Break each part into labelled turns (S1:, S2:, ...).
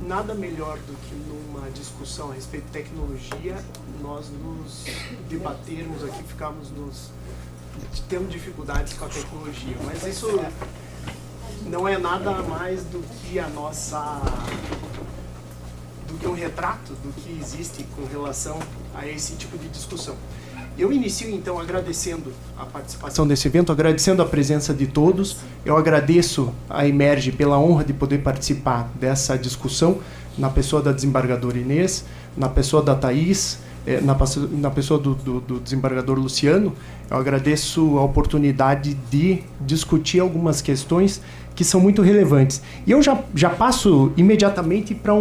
S1: Nada melhor do que numa discussão a respeito de tecnologia, nós nos debatermos aqui, temos dificuldades com a tecnologia, mas isso não é nada mais do que do que um retrato do que existe com relação a esse tipo de discussão. Eu inicio, então, agradecendo a participação desse evento, agradecendo a presença de todos. Eu agradeço a Emerge pela honra de poder participar dessa discussão, na pessoa da desembargadora Inês, na pessoa da Thaís, na pessoa do desembargador Luciano. Eu agradeço a oportunidade de discutir algumas questões que são muito relevantes. E eu já passo imediatamente para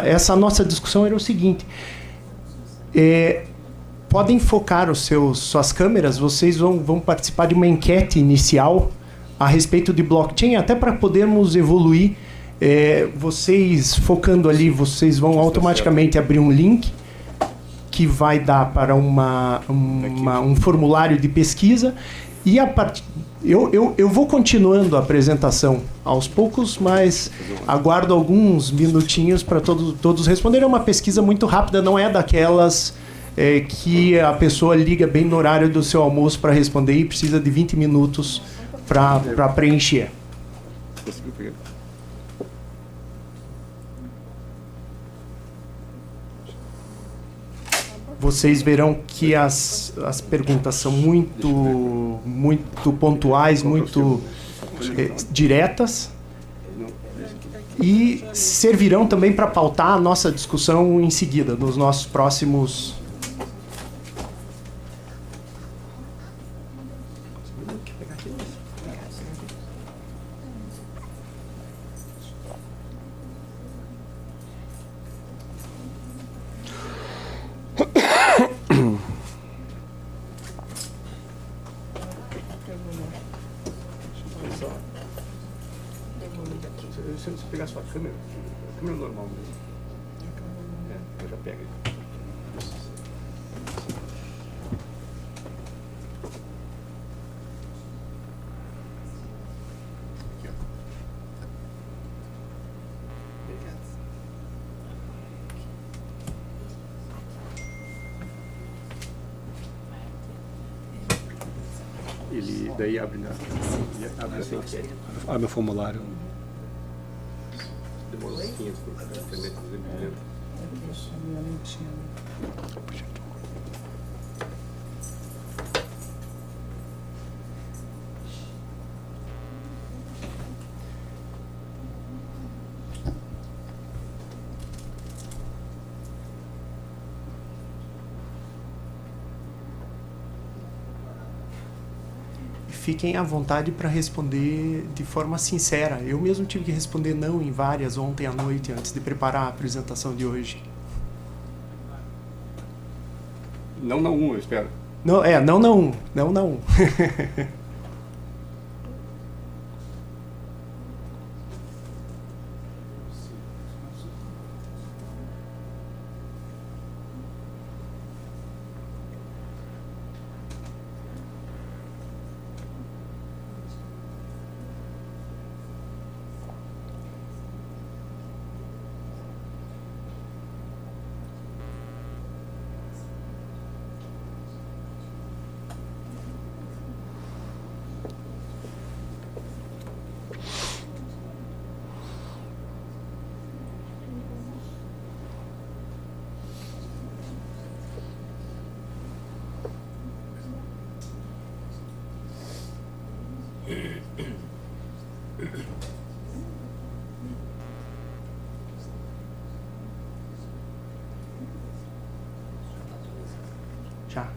S1: essa nossa discussão era o seguinte... podem focar suas câmeras, vocês vão participar de uma enquete inicial a respeito de blockchain, até para podermos evoluir. Vocês focando ali, vocês vão automaticamente abrir um link que vai dar para um formulário de pesquisa e eu vou continuando a apresentação aos poucos, mas aguardo alguns minutinhos para todos responderem. É uma pesquisa muito rápida, não é daquelas... que a pessoa liga bem no horário do seu almoço para responder e precisa de 20 minutos para preencher. Vocês verão que as perguntas são muito pontuais, muito diretas e servirão também para pautar a nossa discussão em seguida, nos nossos próximos... Se você pegar a sua câmera, a câmera normal mesmo. Eu já pego aí. Ele daí abre assim, abre o formulário. Demorou uns 500 por internet, Fiquem à vontade para responder de forma sincera. Eu mesmo tive que responder não em várias ontem à noite, antes de preparar a apresentação de hoje.
S2: Não na 1, eu espero.
S1: Não, não na 1. Já.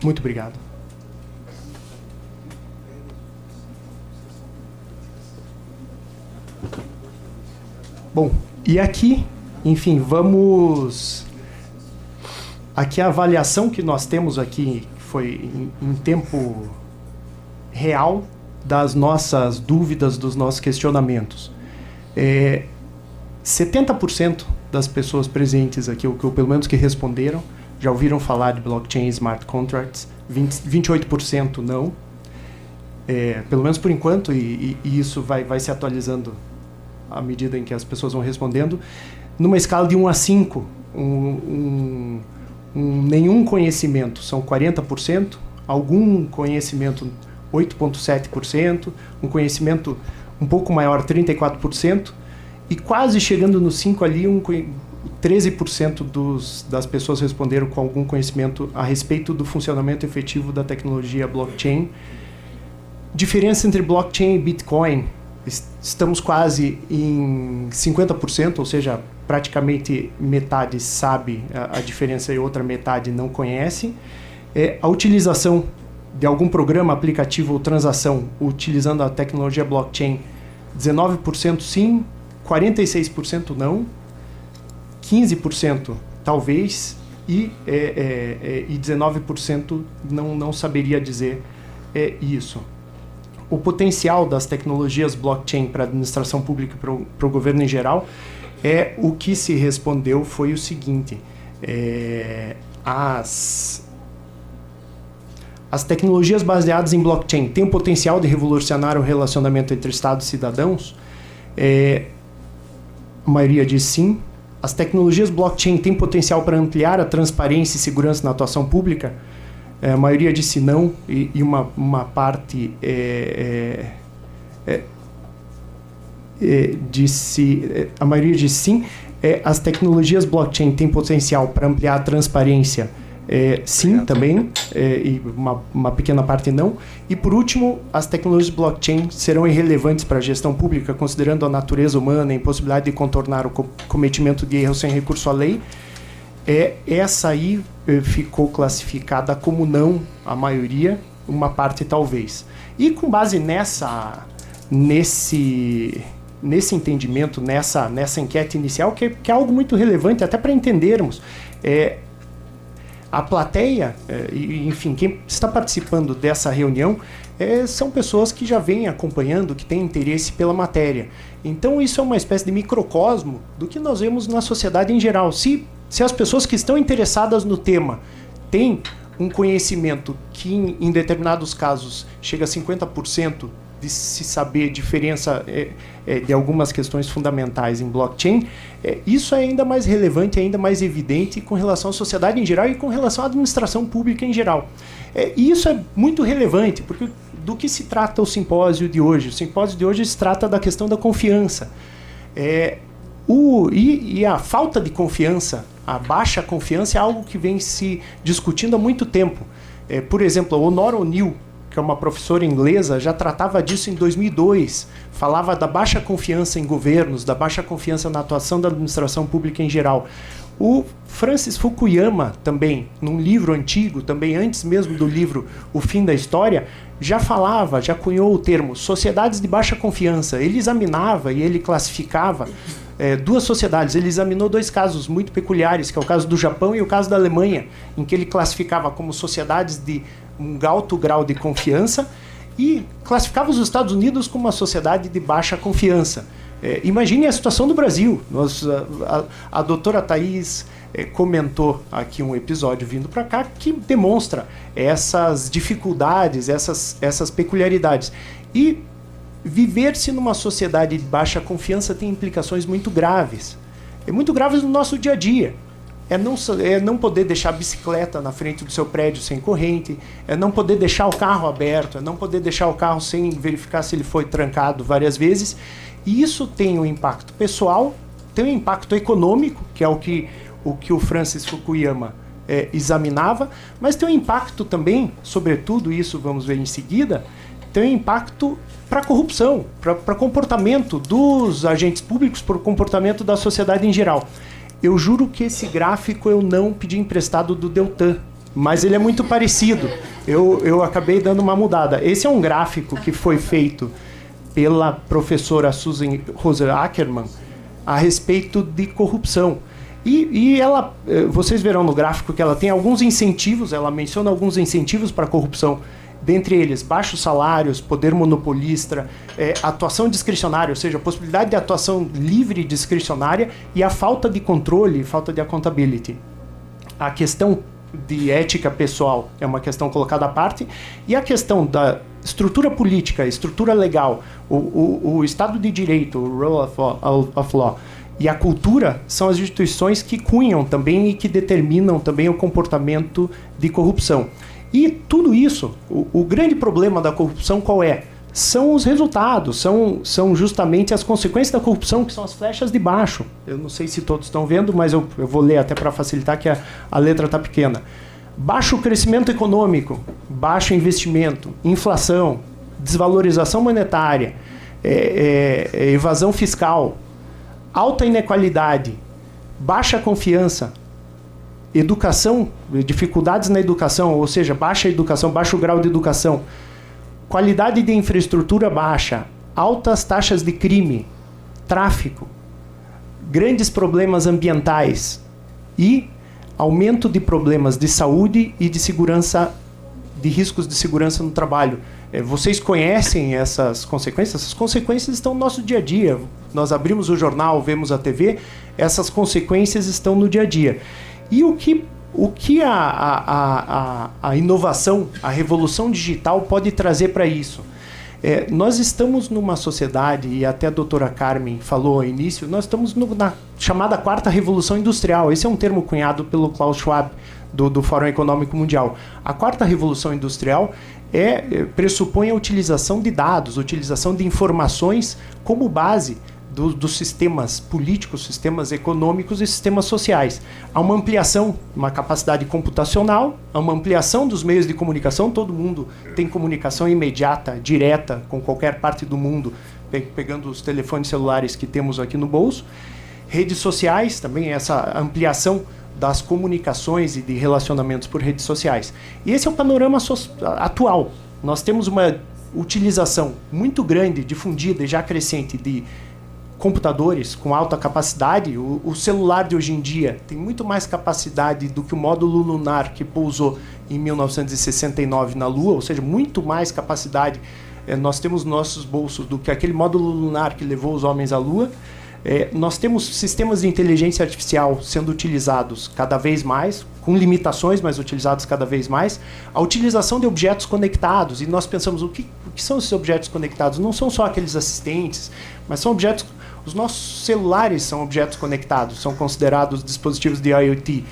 S1: Muito obrigado. Bom, e aqui, enfim, vamos... Aqui a avaliação que nós temos aqui foi em tempo real das nossas dúvidas, dos nossos questionamentos. 70% das pessoas presentes aqui, ou pelo menos que responderam, já ouviram falar de blockchain e smart contracts, 28% não. Pelo menos por enquanto, e isso vai se atualizando à medida em que as pessoas vão respondendo. Numa escala de 1 a 5, nenhum conhecimento são 40%, algum conhecimento 8,7%, um conhecimento um pouco maior 34%, e quase chegando no 5 ali, 13% das pessoas responderam com algum conhecimento a respeito do funcionamento efetivo da tecnologia blockchain. Diferença entre blockchain e Bitcoin, estamos quase em 50%, ou seja, praticamente metade sabe a diferença e outra metade não conhece. A utilização de algum programa, aplicativo ou transação utilizando a tecnologia blockchain, 19% sim, 46% não, 15% talvez e 19% não saberia dizer isso. O potencial das tecnologias blockchain para a administração pública e para o governo em geral, o que se respondeu foi o seguinte: as tecnologias baseadas em blockchain têm o potencial de revolucionar o relacionamento entre Estados e cidadãos? A maioria diz sim. As tecnologias blockchain têm potencial para ampliar a transparência e segurança na atuação pública? A maioria disse não, e uma parte disse... a maioria disse sim. As tecnologias blockchain têm potencial para ampliar a transparência? Sim, também, e uma pequena parte não. E, por último, as tecnologias blockchain serão irrelevantes para a gestão pública, considerando a natureza humana e a impossibilidade de contornar o cometimento de erros sem recurso à lei? Essa aí ficou classificada como não, a maioria, uma parte talvez. E com base nesse entendimento, nessa enquete inicial, que é algo muito relevante até para entendermos, a plateia, enfim, quem está participando dessa reunião são pessoas que já vêm acompanhando, que têm interesse pela matéria. Então isso é uma espécie de microcosmo do que nós vemos na sociedade em geral. Se as pessoas que estão interessadas no tema têm um conhecimento que em determinados casos chega a 50% de se saber diferença de algumas questões fundamentais em blockchain, isso é ainda mais relevante, ainda mais evidente com relação à sociedade em geral e com relação à administração pública em geral. E isso é muito relevante, porque do que se trata o simpósio de hoje? O simpósio de hoje se trata da questão da confiança. E a falta de confiança, a baixa confiança, é algo que vem se discutindo há muito tempo. Por exemplo, a Honora O'Neill, que é uma professora inglesa, já tratava disso em 2002. Falava da baixa confiança em governos, da baixa confiança na atuação da administração pública em geral. O Francis Fukuyama também, num livro antigo, também antes mesmo do livro O Fim da História, já cunhou o termo sociedades de baixa confiança. Ele examinava e ele classificava duas sociedades. Ele examinou dois casos muito peculiares, que é o caso do Japão e o caso da Alemanha, em que ele classificava como sociedades de um alto grau de confiança e classificava os Estados Unidos como uma sociedade de baixa confiança. Imagine a situação do Brasil. A doutora Thaís comentou aqui um episódio vindo para cá que demonstra essas dificuldades, essas peculiaridades. E viver-se numa sociedade de baixa confiança tem implicações muito graves. Muito graves no nosso dia a dia. É não poder deixar a bicicleta na frente do seu prédio sem corrente, é não poder deixar o carro aberto, é não poder deixar o carro sem verificar se ele foi trancado várias vezes. E isso tem um impacto pessoal, tem um impacto econômico, que é o que o Francis Fukuyama examinava, mas tem um impacto também, sobretudo isso vamos ver em seguida, tem um impacto para a corrupção, para comportamento dos agentes públicos, para o comportamento da sociedade em geral. Eu juro que esse gráfico eu não pedi emprestado do Deltan. mas ele é muito parecido. Eu acabei dando uma mudada. Esse é um gráfico que foi feito pela professora Susan Rose Ackerman a respeito de corrupção. E ela, vocês verão no gráfico que ela tem alguns incentivos, ela menciona alguns incentivos para a corrupção, dentre eles baixos salários, poder monopolista, atuação discricionária, ou seja, a possibilidade de atuação livre e discricionária e a falta de controle, falta de accountability. A questão de ética pessoal é uma questão colocada à parte, e a questão da estrutura política, estrutura legal, o Estado de Direito, o rule of law, e a cultura são as instituições que cunham também e que determinam também o comportamento de corrupção. E tudo isso, o grande problema da corrupção qual é? São os resultados, são justamente as consequências da corrupção, que são as flechas de baixo. Eu não sei se todos estão vendo, mas eu vou ler até para facilitar, que a letra está pequena. Baixo crescimento econômico, baixo investimento, inflação, desvalorização monetária, evasão fiscal, alta inequalidade, baixa confiança, educação, dificuldades na educação, ou seja, baixa educação, baixo grau de educação, qualidade de infraestrutura baixa, altas taxas de crime, tráfico, grandes problemas ambientais e aumento de problemas de saúde e de segurança, de riscos de segurança no trabalho. Vocês conhecem essas consequências? Essas consequências estão no nosso dia a dia. Nós abrimos o jornal, vemos a TV, essas consequências estão no dia a dia. E o que a inovação, a revolução digital pode trazer para isso? Nós estamos numa sociedade, e até a doutora Carmen falou ao início, nós estamos na chamada quarta revolução industrial. Esse é um termo cunhado pelo Klaus Schwab, do Fórum Econômico Mundial. A quarta revolução industrial pressupõe a utilização de dados, utilização de informações como base dos sistemas políticos, sistemas econômicos e sistemas sociais. Há uma ampliação, uma capacidade computacional, há uma ampliação dos meios de comunicação, todo mundo tem comunicação imediata, direta, com qualquer parte do mundo, pegando os telefones celulares que temos aqui no bolso. Redes sociais, também essa ampliação das comunicações e de relacionamentos por redes sociais. E esse é o panorama atual. Nós temos uma utilização muito grande, difundida e já crescente de computadores com alta capacidade. O celular de hoje em dia tem muito mais capacidade do que o módulo lunar que pousou em 1969 na Lua, ou seja, muito mais capacidade nós temos nos nossos bolsos do que aquele módulo lunar que levou os homens à Lua. Nós temos sistemas de inteligência artificial sendo utilizados cada vez mais, com limitações, mas utilizados cada vez mais. A utilização de objetos conectados, e nós pensamos, o que são esses objetos conectados? Não são só aqueles assistentes, mas são objetos. Os nossos celulares são objetos conectados, são considerados dispositivos de IoT,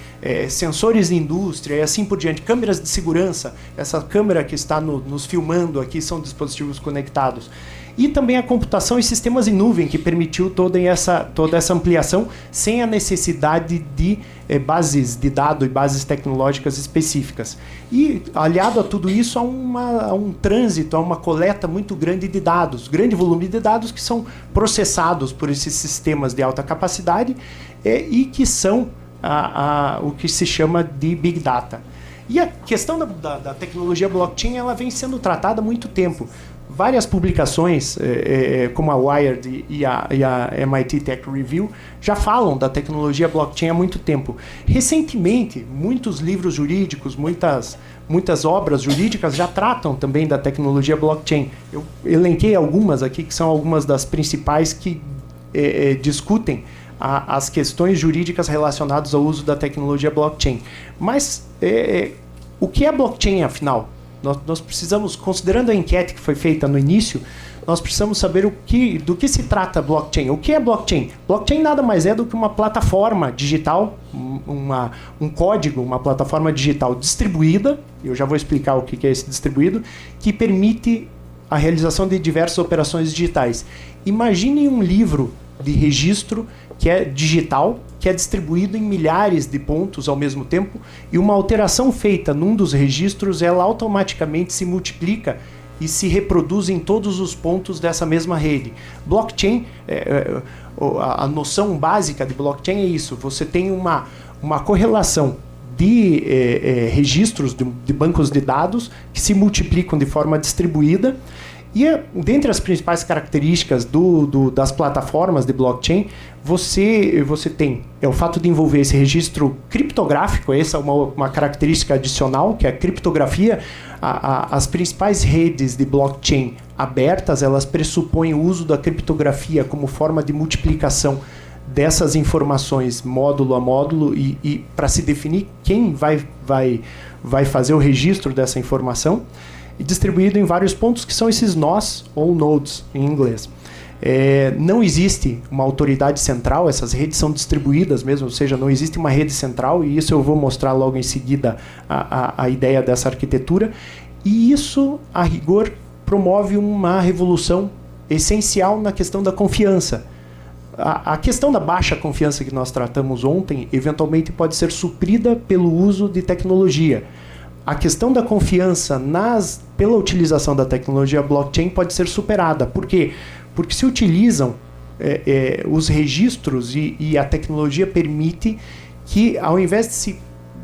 S1: sensores de indústria e assim por diante, câmeras de segurança, essa câmera que está nos filmando aqui são dispositivos conectados. E também a computação e sistemas em nuvem, que permitiu toda essa ampliação sem a necessidade de bases de dados e bases tecnológicas específicas. E, aliado a tudo isso, há um trânsito, há uma coleta muito grande de dados, grande volume de dados que são processados por esses sistemas de alta capacidade e que são o que se chama de Big Data. E a questão da tecnologia blockchain ela vem sendo tratada há muito tempo. Várias publicações, como a Wired e a MIT Tech Review, já falam da tecnologia blockchain há muito tempo. Recentemente, muitos livros jurídicos, muitas obras jurídicas já tratam também da tecnologia blockchain. Eu elenquei algumas aqui, que são algumas das principais que discutem as questões jurídicas relacionadas ao uso da tecnologia blockchain. Mas o que é blockchain, afinal? Nós precisamos, considerando a enquete que foi feita no início, nós precisamos saber do que se trata blockchain. O que é blockchain? Blockchain nada mais é do que uma plataforma digital, um código, uma plataforma digital distribuída, eu já vou explicar o que é esse distribuído, que permite a realização de diversas operações digitais. Imagine um livro de registro que é digital, que é distribuído em milhares de pontos ao mesmo tempo, e uma alteração feita num dos registros, ela automaticamente se multiplica e se reproduz em todos os pontos dessa mesma rede. Blockchain, a noção básica de blockchain é isso, você tem uma correlação de registros de bancos de dados que se multiplicam de forma distribuída. E dentre as principais características das plataformas de blockchain, você tem o fato de envolver esse registro criptográfico. Essa é uma característica adicional, que é a criptografia. As principais redes de blockchain abertas, elas pressupõem o uso da criptografia como forma de multiplicação dessas informações módulo a módulo e para se definir quem vai fazer o registro dessa informação, e distribuído em vários pontos, que são esses nós ou nodes em inglês. Não existe uma autoridade central, essas redes são distribuídas mesmo, ou seja, não existe uma rede central, e isso eu vou mostrar logo em seguida a ideia dessa arquitetura, e isso, a rigor, promove uma revolução essencial na questão da confiança. A questão da baixa confiança que nós tratamos ontem, eventualmente pode ser suprida pelo uso de tecnologia. A questão da confiança pela utilização da tecnologia blockchain pode ser superada. Por quê? Porque se utilizam os registros e a tecnologia permite que, ao invés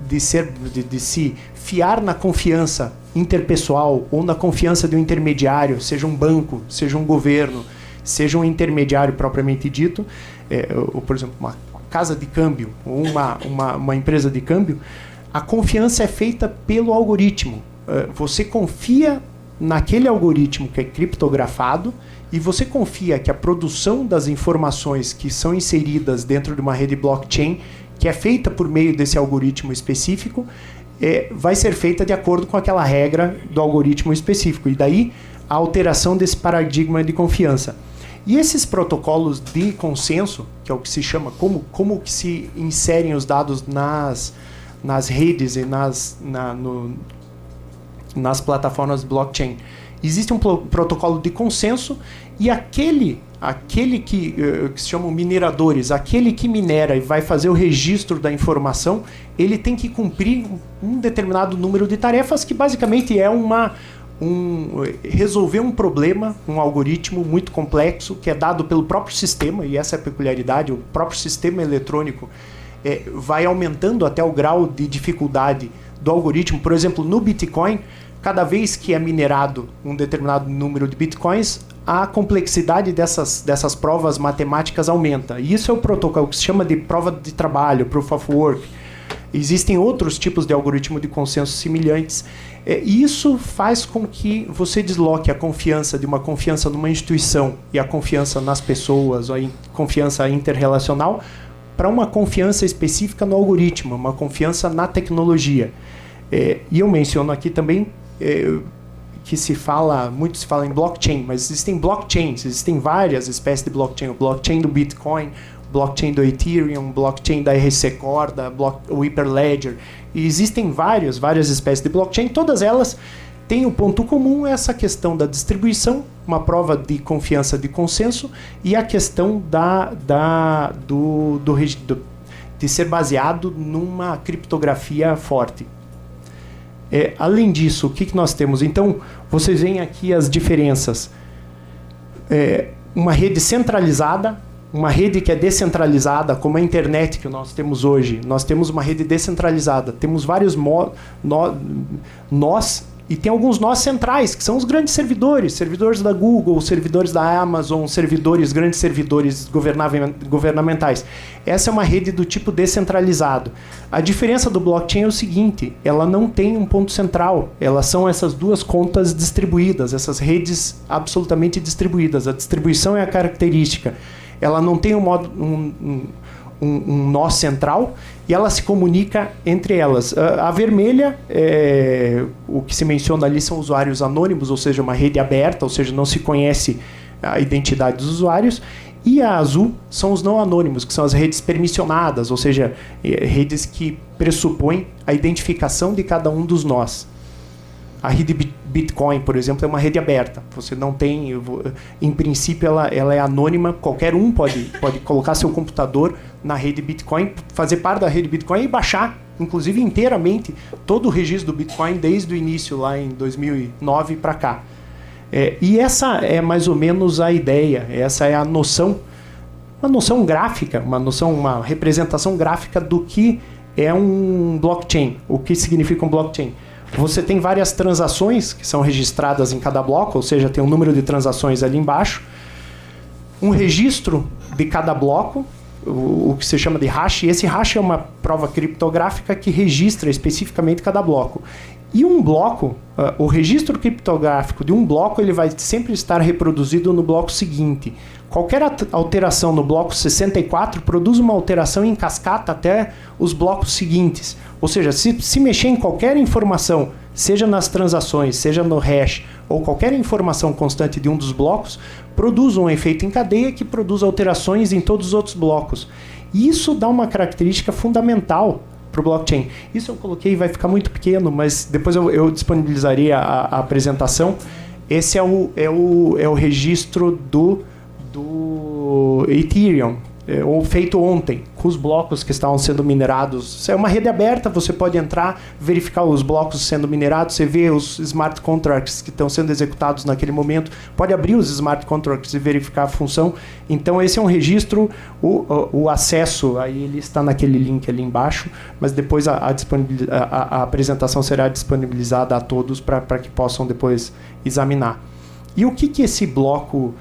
S1: de se fiar na confiança interpessoal ou na confiança de um intermediário, seja um banco, seja um governo, seja um intermediário propriamente dito, ou, por exemplo, uma casa de câmbio ou uma empresa de câmbio, a confiança é feita pelo algoritmo. Você confia naquele algoritmo que é criptografado e você confia que a produção das informações que são inseridas dentro de uma rede blockchain, que é feita por meio desse algoritmo específico, vai ser feita de acordo com aquela regra do algoritmo específico. E daí a alteração desse paradigma de confiança. E esses protocolos de consenso, que é o que se chama, como que se inserem os dados nas redes e nas plataformas blockchain. Existe um protocolo de consenso e aquele que se chamam mineradores, aquele que minera e vai fazer o registro da informação, ele tem que cumprir um determinado número de tarefas, que basicamente é resolver um problema, um algoritmo muito complexo, que é dado pelo próprio sistema, e essa é a peculiaridade, o próprio sistema eletrônico vai aumentando até o grau de dificuldade do algoritmo. Por exemplo, no Bitcoin, cada vez que é minerado um determinado número de Bitcoins, a complexidade dessas provas matemáticas aumenta. E isso é o protocolo que se chama de prova de trabalho, Proof of Work. Existem outros tipos de algoritmo de consenso semelhantes. E isso faz com que você desloque a confiança de uma confiança numa instituição e a confiança nas pessoas, a confiança interrelacional, para uma confiança específica no algoritmo, uma confiança na tecnologia. E eu menciono aqui também que muito se fala em blockchain, mas existem blockchains, existem várias espécies de blockchain. O blockchain do Bitcoin, o blockchain do Ethereum, o blockchain da RC Core, o Hyperledger. E existem várias espécies de blockchain, todas elas têm o ponto comum, essa questão da distribuição, uma prova de confiança de consenso, e a questão de ser baseado numa criptografia forte. Além disso, o que nós temos? Então, vocês veem aqui as diferenças. Uma rede centralizada, uma rede que é descentralizada, como a internet que nós temos hoje. Nós temos uma rede descentralizada, temos vários nós, e tem alguns nós centrais, que são os grandes servidores da Google, servidores da Amazon, grandes servidores governamentais. Essa é uma rede do tipo descentralizado. A diferença do blockchain é o seguinte: ela não tem um ponto central, elas são essas duas contas distribuídas, essas redes absolutamente distribuídas. A distribuição é a característica. Ela não tem um nó central e ela se comunica entre elas. A vermelha, o que se menciona ali são usuários anônimos, ou seja, uma rede aberta, ou seja, não se conhece a identidade dos usuários. E a azul são os não anônimos, que são as redes permissionadas, ou seja, redes que pressupõem a identificação de cada um dos nós. A rede Bitcoin, por exemplo, é uma rede aberta. Você não tem, em princípio, ela é anônima. Qualquer um pode colocar seu computador na rede Bitcoin, fazer parte da rede Bitcoin e baixar, inclusive inteiramente, todo o registro do Bitcoin desde o início, lá em 2009 para cá. E essa é mais ou menos a ideia. Essa é a noção, uma noção gráfica, uma representação gráfica do que é um blockchain. O que significa um blockchain? Você tem várias transações que são registradas em cada bloco, ou seja, tem um número de transações ali embaixo, um registro de cada bloco, o que se chama de hash, e esse hash é uma prova criptográfica que registra especificamente cada bloco. E um bloco, o registro criptográfico de um bloco, ele vai sempre estar reproduzido no bloco seguinte. Qualquer alteração no bloco 64 produz uma alteração em cascata até os blocos seguintes. Ou seja, se mexer em qualquer informação, seja nas transações, seja no hash, ou qualquer informação constante de um dos blocos, produz um efeito em cadeia que produz alterações em todos os outros blocos. E isso dá uma característica fundamental para o blockchain. Isso eu coloquei, vai ficar muito pequeno, mas depois eu disponibilizaria a apresentação. Esse é o registro do Ethereum, ou feito ontem, com os blocos que estavam sendo minerados. É uma rede aberta, você pode entrar, verificar os blocos sendo minerados, você vê os smart contracts que estão sendo executados naquele momento, pode abrir os smart contracts e verificar a função. Então esse é um registro, o acesso, aí ele está naquele link ali embaixo, mas depois a apresentação será disponibilizada a todos para que possam depois examinar. E o que esse bloco,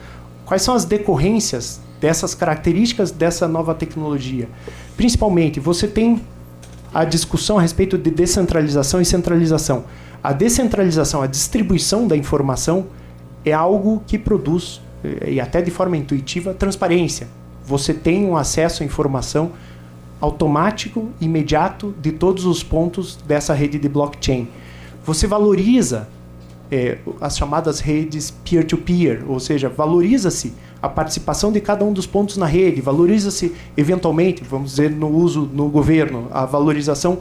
S1: quais são as decorrências dessas características dessa nova tecnologia? Principalmente, você tem a discussão a respeito de descentralização e centralização. A descentralização, a distribuição da informação é algo que produz, e até de forma intuitiva, transparência. Você tem um acesso à informação automático, imediato, de todos os pontos dessa rede de blockchain. Você valoriza as chamadas redes peer-to-peer, ou seja, valoriza-se a participação de cada um dos pontos na rede, valoriza-se eventualmente, vamos dizer, no uso no governo, a valorização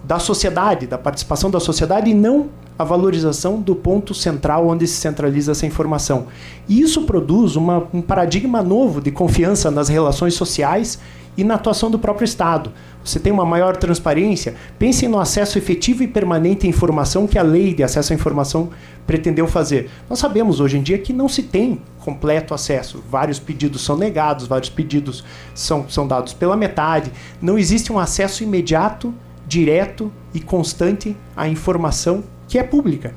S1: da sociedade, da participação da sociedade, e não a valorização do ponto central onde se centraliza essa informação. E isso produz um paradigma novo de confiança nas relações sociais e na atuação do próprio Estado. Você tem uma maior transparência. Pensem no acesso efetivo e permanente à informação que a lei de acesso à informação pretendeu fazer. Nós sabemos hoje em dia que não se tem completo acesso. Vários pedidos são negados, vários pedidos são dados pela metade. Não existe um acesso imediato, direto e constante à informação que é pública.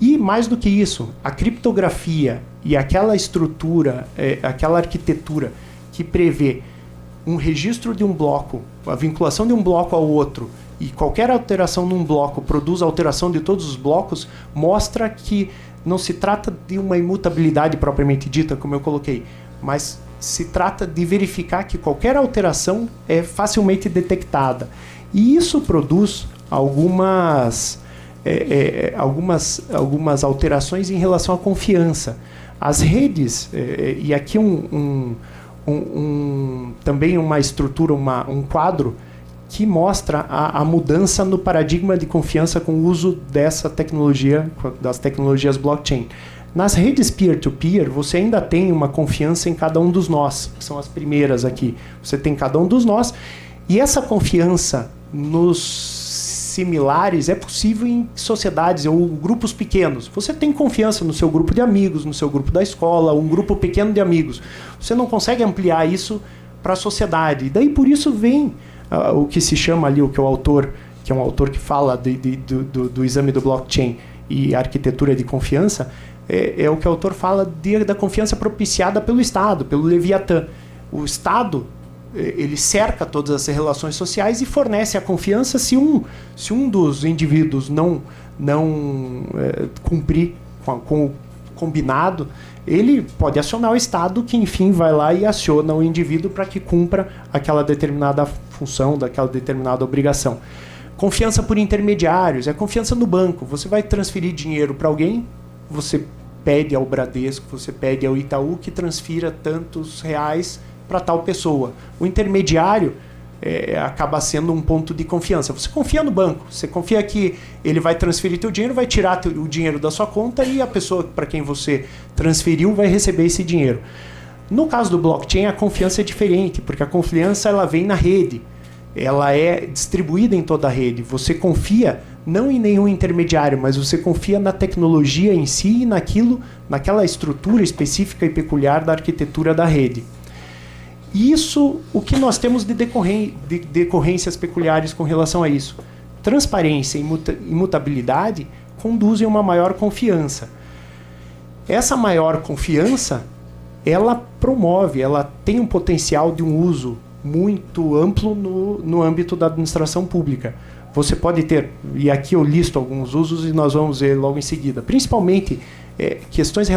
S1: E mais do que isso, a criptografia e aquela estrutura, aquela arquitetura que prevê um registro de um bloco, a vinculação de um bloco ao outro, e qualquer alteração num bloco produz alteração de todos os blocos, mostra que não se trata de uma imutabilidade propriamente dita, como eu coloquei, mas se trata de verificar que qualquer alteração é facilmente detectada. E isso produz algumas alterações em relação à confiança. As redes, e aqui também uma estrutura, um quadro que mostra a mudança no paradigma de confiança com o uso dessa tecnologia, das tecnologias blockchain. Nas redes peer-to-peer, você ainda tem uma confiança em cada um dos nós, que são as primeiras aqui. Você tem cada um dos nós, e essa confiança nos similares é possível em sociedades ou grupos pequenos. Você tem confiança no seu grupo de amigos, no seu grupo da escola, um grupo pequeno de amigos. Você não consegue ampliar isso para a sociedade. E daí por isso vem o que se chama ali, que é um autor que fala do exame do blockchain e arquitetura de confiança, é o que o autor fala da confiança propiciada pelo Estado, pelo Leviatã. O Estado, ele cerca todas as relações sociais e fornece a confiança se um dos indivíduos não cumprir com o combinado, ele pode acionar o Estado, que enfim vai lá e aciona o indivíduo para que cumpra aquela determinada função, daquela determinada obrigação. Confiança por intermediários, é confiança no banco. Você vai transferir dinheiro para alguém, você pede ao Bradesco, você pede ao Itaú que transfira tantos reais para tal pessoa. O intermediário acaba sendo um ponto de confiança. Você confia no banco, você confia que ele vai transferir teu dinheiro, vai tirar o dinheiro da sua conta e a pessoa para quem você transferiu vai receber esse dinheiro. No caso do blockchain, a confiança é diferente, porque a confiança ela vem na rede, ela é distribuída em toda a rede. Você confia não em nenhum intermediário, mas você confia na tecnologia em si e naquela estrutura específica e peculiar da arquitetura da rede. Isso, o que nós temos de decorrências peculiares com relação a isso? Transparência e imutabilidade conduzem a uma maior confiança. Essa maior confiança, ela promove, ela tem um potencial de um uso muito amplo no âmbito da administração pública. Você pode ter, e aqui eu listo alguns usos e nós vamos ver logo em seguida, principalmente questões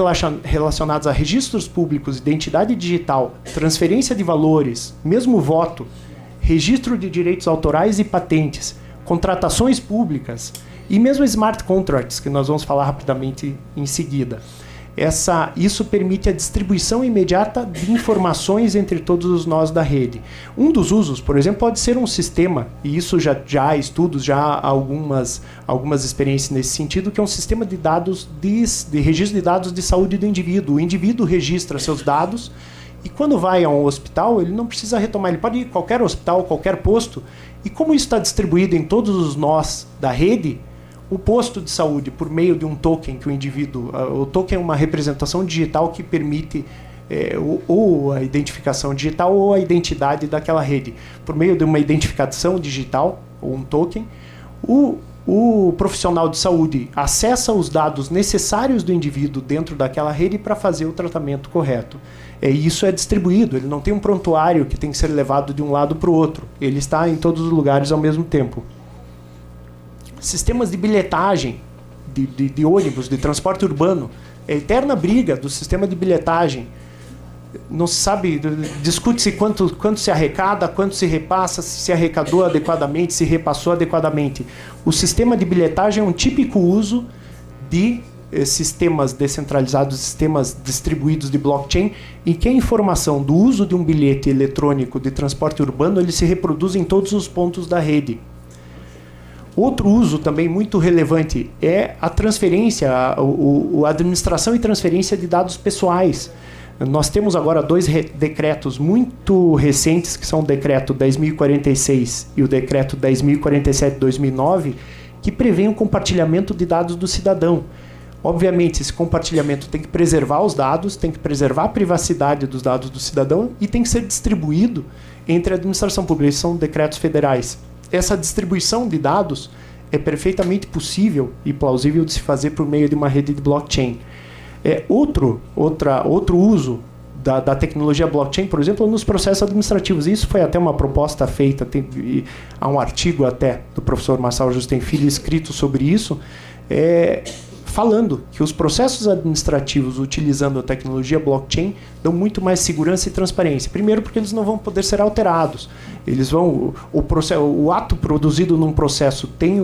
S1: relacionadas a registros públicos, identidade digital, transferência de valores, mesmo voto, registro de direitos autorais e patentes, contratações públicas e mesmo smart contracts, que nós vamos falar rapidamente em seguida. Isso permite a distribuição imediata de informações entre todos os nós da rede. Um dos usos, por exemplo, pode ser um sistema, e isso já há estudos, já há algumas experiências nesse sentido, que é um sistema de dados de registro de dados de saúde do indivíduo. O indivíduo registra seus dados e quando vai a um hospital, ele não precisa retomar, ele pode ir a qualquer hospital, qualquer posto, e como isso está distribuído em todos os nós da rede, o posto de saúde, por meio de um token que o indivíduo... O token é uma representação digital que permite ou a identificação digital ou a identidade daquela rede. Por meio de uma identificação digital, ou um token, o profissional de saúde acessa os dados necessários do indivíduo dentro daquela rede para fazer o tratamento correto. Isso é distribuído, ele não tem um prontuário que tem que ser levado de um lado para o outro. Ele está em todos os lugares ao mesmo tempo. Sistemas de bilhetagem de ônibus, de transporte urbano. É a eterna briga do sistema de bilhetagem. Não se sabe, discute-se quanto se arrecada, quanto se repassa, se arrecadou adequadamente, se repassou adequadamente. O sistema de bilhetagem é um típico uso de sistemas descentralizados, sistemas distribuídos de blockchain, em que a informação do uso de um bilhete eletrônico de transporte urbano ele se reproduz em todos os pontos da rede. Outro uso também muito relevante é a transferência, a administração e transferência de dados pessoais. Nós temos agora 2 decretos muito recentes, que são o decreto 10.046 e o decreto 10.047 de 2009, que prevêem o compartilhamento de dados do cidadão. Obviamente, esse compartilhamento tem que preservar os dados, tem que preservar a privacidade dos dados do cidadão e tem que ser distribuído entre a administração pública. Esses são decretos federais. Essa distribuição de dados é perfeitamente possível e plausível de se fazer por meio de uma rede de blockchain. Outro uso da tecnologia blockchain, por exemplo, nos processos administrativos. Isso foi até uma proposta feita, há um artigo até do professor Marçal Justin Filho escrito sobre isso, falando que os processos administrativos utilizando a tecnologia blockchain dão muito mais segurança e transparência. Primeiro porque eles não vão poder ser alterados. O ato produzido num processo tem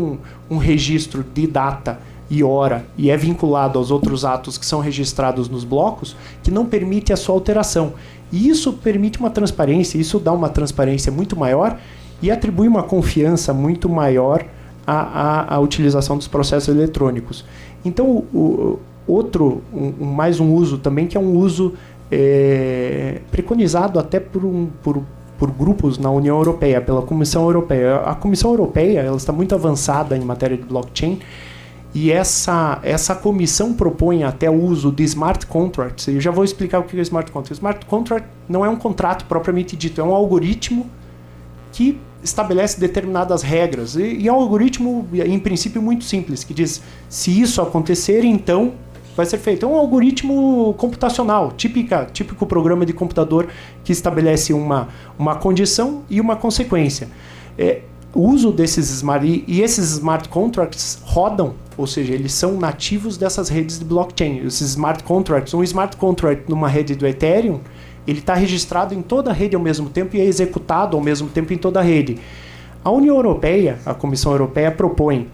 S1: um registro de data e hora e é vinculado aos outros atos que são registrados nos blocos que não permite a sua alteração. E isso permite uma transparência, isso dá uma transparência muito maior e atribui uma confiança muito maior à utilização dos processos eletrônicos. Então, mais um uso também, que é um uso preconizado até por grupos na União Europeia, pela Comissão Europeia. A Comissão Europeia ela está muito avançada em matéria de blockchain e essa comissão propõe até o uso de smart contracts. Eu já vou explicar o que é smart contract. O smart contract não é um contrato propriamente dito, é um algoritmo que estabelece determinadas regras. E é um algoritmo, em princípio, muito simples, que diz, se isso acontecer, então vai ser feito. É um algoritmo computacional, típico programa de computador que estabelece uma condição e uma consequência. O uso desses esses smart contracts rodam, ou seja, eles são nativos dessas redes de blockchain. Esses smart contracts, um smart contract numa rede do Ethereum, ele está registrado em toda a rede ao mesmo tempo e é executado ao mesmo tempo em toda a rede. A União Europeia, a Comissão Europeia, propõe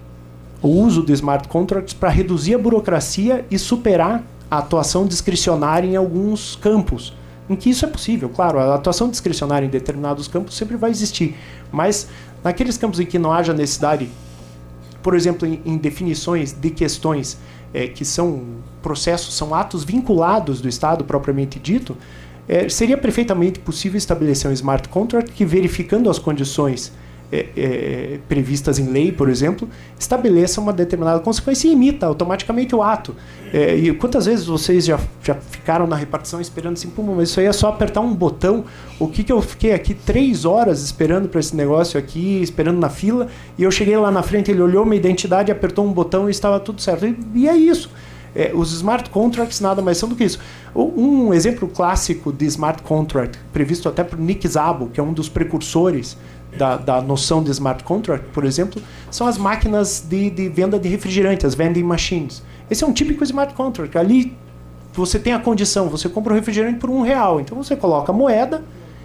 S1: o uso de smart contracts para reduzir a burocracia e superar a atuação discricionária em alguns campos, em que isso é possível. Claro, a atuação discricionária em determinados campos sempre vai existir, mas naqueles campos em que não haja necessidade, por exemplo, em definições de questões que são processos, são atos vinculados do Estado propriamente dito, seria perfeitamente possível estabelecer um smart contract que, verificando as condições previstas em lei, por exemplo, estabeleça uma determinada consequência e imita automaticamente o ato. E quantas vezes vocês já ficaram na repartição esperando assim, pô, mas isso aí é só apertar um botão? O que eu fiquei aqui 3 horas esperando para esse negócio aqui, esperando na fila, e eu cheguei lá na frente, ele olhou minha identidade, apertou um botão e estava tudo certo. E é isso. Os smart contracts nada mais são do que isso. Um exemplo clássico de smart contract, previsto até por Nick Szabo, que é um dos precursores da noção de smart contract, por exemplo, são as máquinas de venda de refrigerante, as vending machines. Esse é um típico smart contract. Ali você tem a condição, você compra o refrigerante por R$1. Então você coloca a moeda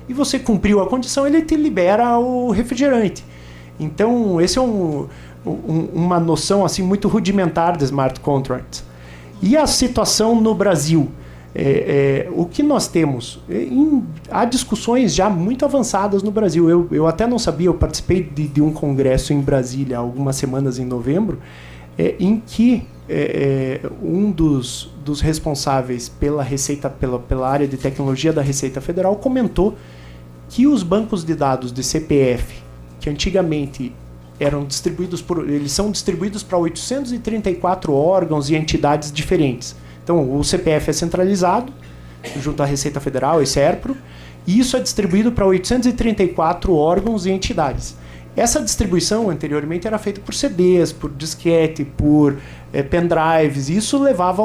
S1: e você cumpriu a condição, ele te libera o refrigerante. Então esse é uma noção assim, muito rudimentar de smart contracts. E a situação no Brasil? O que nós temos? Há discussões já muito avançadas no Brasil. Eu até não sabia, eu participei de um congresso em Brasília há algumas semanas em novembro, em que um dos responsáveis pela Receita, pela área de tecnologia da Receita Federal, comentou que os bancos de dados de CPF, que antigamente eles são distribuídos para 834 órgãos e entidades diferentes. Então, o CPF é centralizado, junto à Receita Federal, esse SERPRO, e isso é distribuído para 834 órgãos e entidades. Essa distribuição, anteriormente, era feita por CDs, por disquete, por pendrives, e isso levava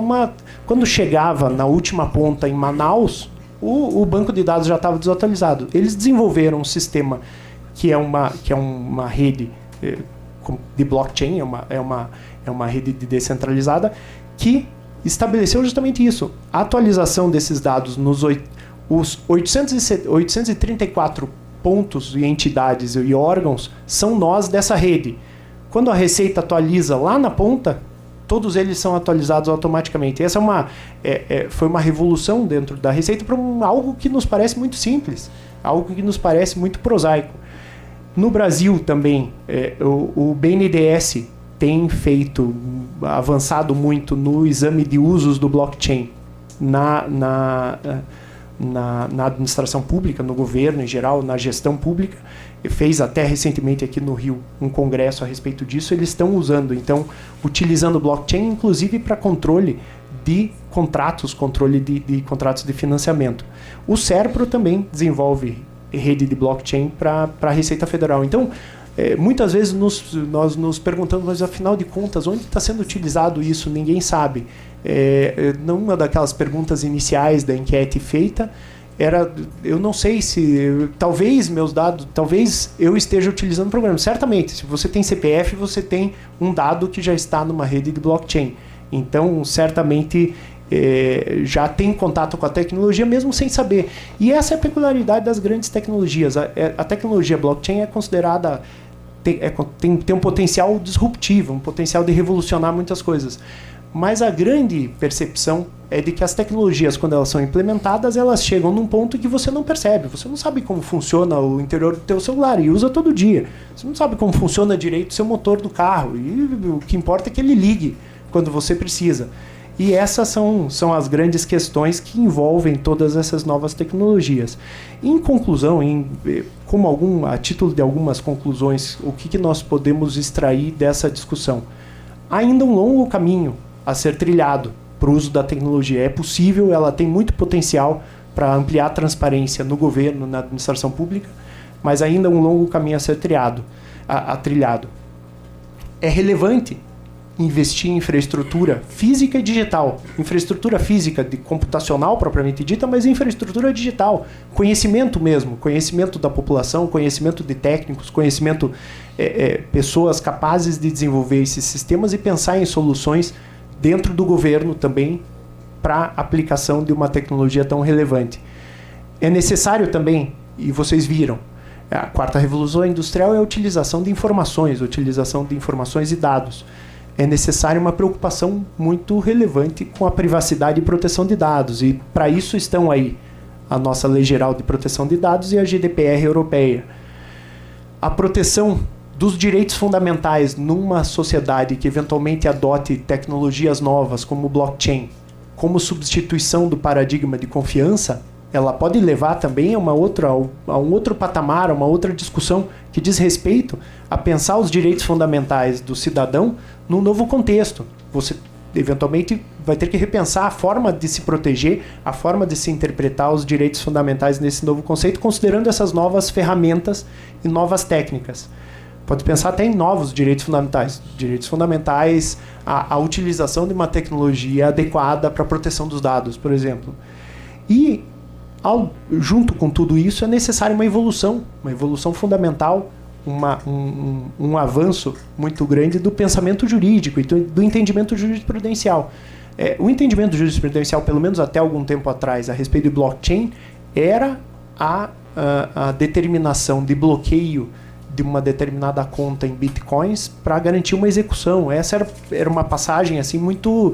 S1: Quando chegava na última ponta em Manaus, o banco de dados já estava desatualizado. Eles desenvolveram um sistema que é uma rede de blockchain, é uma rede descentralizada, que estabeleceu justamente isso. A atualização desses dados os 834 pontos e entidades e órgãos são nós dessa rede. Quando a Receita atualiza lá na ponta, todos eles são atualizados automaticamente. Essa foi uma revolução dentro da Receita para algo que nos parece muito simples, algo que nos parece muito prosaico. No Brasil também, o BNDES tem avançado muito no exame de usos do blockchain na administração pública, no governo em geral, na gestão pública. Fez até recentemente aqui no Rio um congresso a respeito disso. Eles estão utilizando o blockchain, inclusive para controle de contratos, controle de contratos de financiamento. O SERPRO também desenvolve rede de blockchain para a Receita Federal. Então, muitas vezes nós nos perguntamos, mas afinal de contas, onde está sendo utilizado isso? Ninguém sabe. Uma daquelas perguntas iniciais da enquete feita era, eu não sei se, talvez meus dados, talvez eu esteja utilizando o programa. Certamente, se você tem CPF, você tem um dado que já está numa rede de blockchain. Então, certamente, já tem contato com a tecnologia mesmo sem saber. E essa é a peculiaridade das grandes tecnologias. A tecnologia blockchain é considerada, tem um potencial disruptivo, um potencial de revolucionar muitas coisas. Mas a grande percepção é de que as tecnologias, quando elas são implementadas, elas chegam num ponto que você não percebe. Você não sabe como funciona o interior do teu celular e usa todo dia. Você não sabe como funciona direito o seu motor do carro. E o que importa é que ele ligue quando você precisa. E essas são as grandes questões que envolvem todas essas novas tecnologias. Em conclusão, a título de algumas conclusões, o que nós podemos extrair dessa discussão? Ainda um longo caminho a ser trilhado para o uso da tecnologia. É possível, ela tem muito potencial para ampliar a transparência no governo, na administração pública, mas ainda um longo caminho a ser trilhado. É relevante investir em infraestrutura física e digital. Infraestrutura física de computacional propriamente dita, mas infraestrutura digital. Conhecimento mesmo, conhecimento da população, conhecimento de técnicos, conhecimento, pessoas capazes de desenvolver esses sistemas e pensar em soluções dentro do governo também para aplicação de uma tecnologia tão relevante. É necessário também, e vocês viram, a quarta revolução industrial é a utilização de informações e dados. É necessária uma preocupação muito relevante com a privacidade e proteção de dados. E para isso estão aí a nossa Lei Geral de Proteção de Dados e a GDPR europeia. A proteção dos direitos fundamentais numa sociedade que eventualmente adote tecnologias novas como o blockchain, como substituição do paradigma de confiança, ela pode levar também a um outro patamar, a uma outra discussão que diz respeito a pensar os direitos fundamentais do cidadão num novo contexto. Você, eventualmente, vai ter que repensar a forma de se proteger, a forma de se interpretar os direitos fundamentais nesse novo conceito, considerando essas novas ferramentas e novas técnicas. Pode pensar até em novos direitos fundamentais. Direitos fundamentais, a utilização de uma tecnologia adequada para a proteção dos dados, por exemplo. E, junto com tudo isso, é necessária uma evolução fundamental, um avanço muito grande do pensamento jurídico e do entendimento jurisprudencial. O entendimento jurisprudencial, pelo menos até algum tempo atrás, a respeito de blockchain, era a determinação de bloqueio de uma determinada conta em bitcoins para garantir uma execução. Essa era uma passagem assim muito...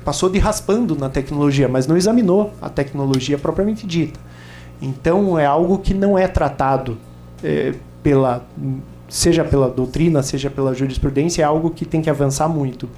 S1: passou de raspando na tecnologia, mas não examinou a tecnologia propriamente dita. Então é algo que não é tratado seja pela doutrina, seja pela jurisprudência, é algo que tem que avançar muito.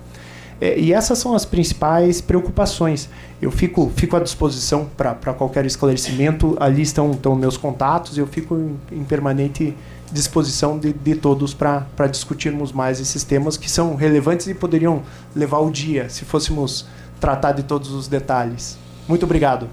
S1: E essas são as principais preocupações. Eu fico à disposição para qualquer esclarecimento. Ali estão meus contatos. Eu fico em permanente disposição de todos para discutirmos mais esses temas que são relevantes e poderiam levar o dia se fôssemos tratar de todos os detalhes. Muito obrigado.